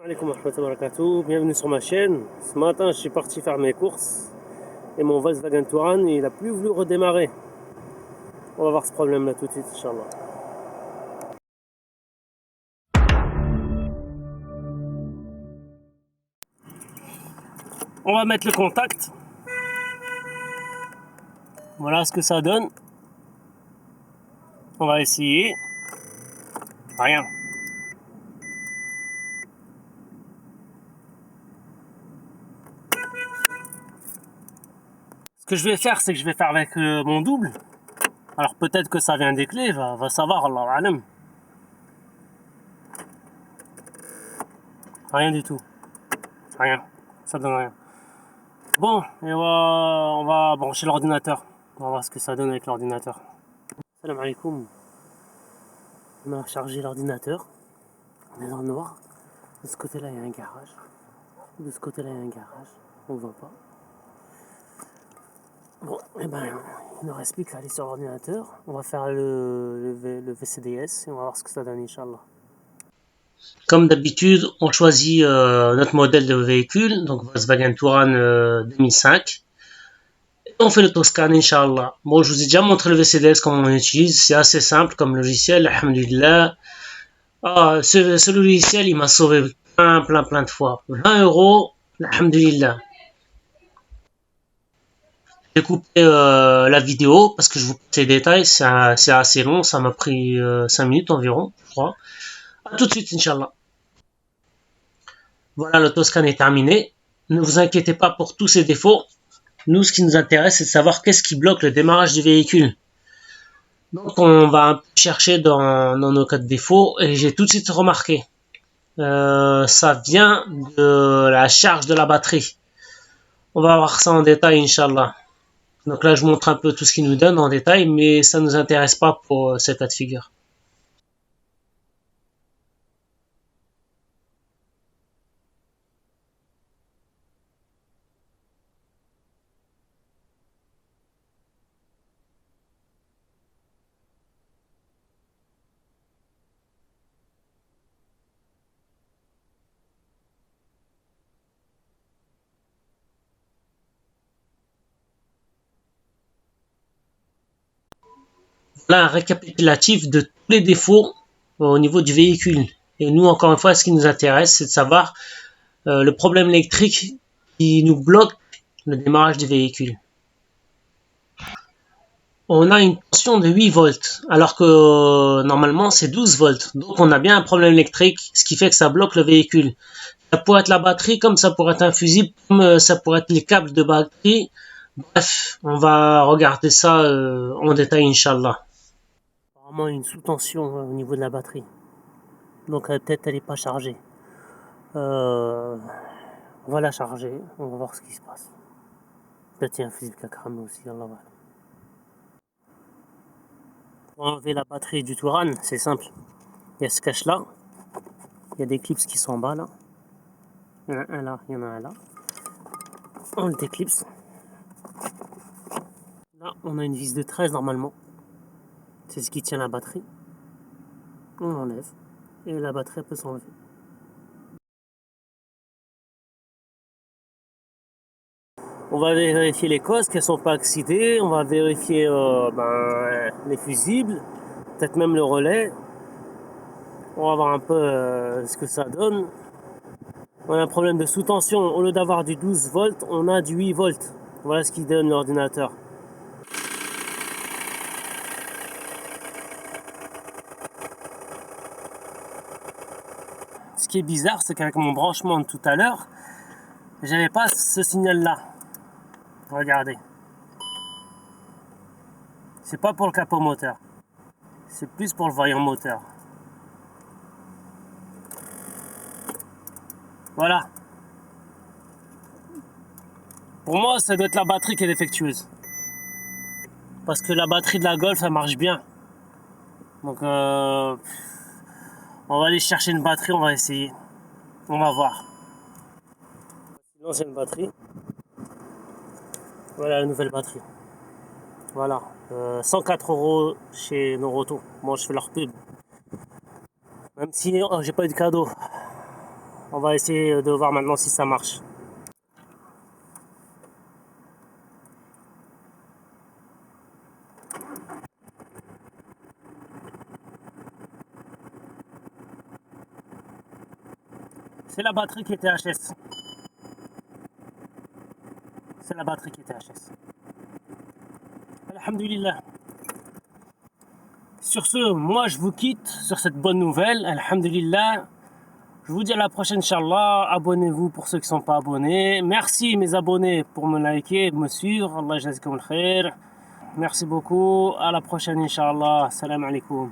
Alaikum wa rahmatullahi wa barakatuh. Bienvenue sur ma chaîne. Ce matin, je suis parti faire mes courses et mon Volkswagen Touran, il a plus voulu redémarrer. On va voir ce problème-là tout de suite, Inch'Allah. On va mettre le contact. Voilà ce que ça donne. On va essayer. Rien. Ce que je vais faire, c'est que je vais faire avec mon double. Alors peut-être que ça vient des clés, va savoir, Allah alam. Rien du tout. Rien. Ça donne rien. Bon, et on va brancher l'ordinateur. On va voir ce que ça donne avec l'ordinateur. Salam alaikum. On a chargé l'ordinateur. On est dans le noir. De ce côté-là, il y a un garage. De ce côté-là, il y a un garage. On ne voit pas. Bon, et ben, il ne reste plus qu'à aller sur l'ordinateur. On va faire le VCDS et on va voir ce que ça donne, Inch'Allah. Comme d'habitude, on choisit notre modèle de véhicule, donc Volkswagen Touran 2005. Et on fait l'autoscan, Inch'Allah. Bon, je vous ai déjà montré le VCDS, comment on utilise. C'est assez simple comme logiciel, alhamdulillah. Ce logiciel, il m'a sauvé plein de fois. 20 €, alhamdulillah. J'ai coupé la vidéo parce que je vous passe les détails, c'est assez long, ça m'a pris 5 minutes environ, je crois. A tout de suite, Inch'Allah. Voilà, l'autoscan est terminé. Ne vous inquiétez pas pour tous ces défauts. Nous, ce qui nous intéresse, c'est de savoir qu'est-ce qui bloque le démarrage du véhicule. Donc, on va un peu chercher dans nos codes défauts et j'ai tout de suite remarqué. Ça vient de la charge de la batterie. On va voir ça en détail, Inch'Allah. Donc là, je montre un peu tout ce qu'il nous donne en détail, mais ça ne nous intéresse pas pour ce cas de figure. Là, un récapitulatif de tous les défauts au niveau du véhicule. Et nous, encore une fois, ce qui nous intéresse, c'est de savoir le problème électrique qui nous bloque le démarrage du véhicule. On a une tension de 8 volts, alors que normalement c'est 12 volts. Donc on a bien un problème électrique, ce qui fait que ça bloque le véhicule. Ça pourrait être la batterie, comme ça pourrait être un fusible, comme ça pourrait être les câbles de batterie. Bref, on va regarder ça en détail, Inch'Allah. Apparemment une sous-tension au niveau de la batterie. Donc peut-être elle n'est pas chargée. On va la charger, on va voir ce qui se passe. Peut-être il y a un fusible qui a cramé aussi, Allah va. Pour enlever la batterie du Touran, c'est simple. Il y a ce cache là. Il y a des clips qui sont en bas là. Il y en a un là, il y en a un là. On le déclipse. Là, on a une vis de 13 normalement. C'est ce qui tient la batterie. On l'enlève. Et la batterie peut s'enlever. On va vérifier les causes, qu'elles ne sont pas accidées. On va vérifier les fusibles. Peut-être même le relais. On va voir un peu ce que ça donne. On a un problème de sous-tension. Au lieu d'avoir du 12 volts, on a du 8 volts. Voilà ce qui donne l'ordinateur. Ce qui est bizarre, c'est qu'avec mon branchement de tout à l'heure, j'avais pas ce signal-là. Regardez. C'est pas pour le capot moteur. C'est plus pour le voyant moteur. Voilà. Pour moi, ça doit être la batterie qui est défectueuse. Parce que la batterie de la Golf, ça marche bien. Donc, on va aller chercher une batterie, on va essayer. On va voir. L'ancienne batterie. Voilà la nouvelle batterie. Voilà. 104 € chez Noroto. Moi, je fais leur pub. Même si j'ai pas eu de cadeau. On va essayer de voir maintenant si ça marche. C'est la batterie qui est THS. C'est la batterie qui est THS. Alhamdulillah. Sur ce, moi je vous quitte sur cette bonne nouvelle. Alhamdulillah. Je vous dis à la prochaine, Inch'Allah. Abonnez-vous pour ceux qui ne sont pas abonnés. Merci mes abonnés pour me liker, me suivre. Allah jazakum al khair. Merci beaucoup. À la prochaine, Inch'Allah. Salam alaikum.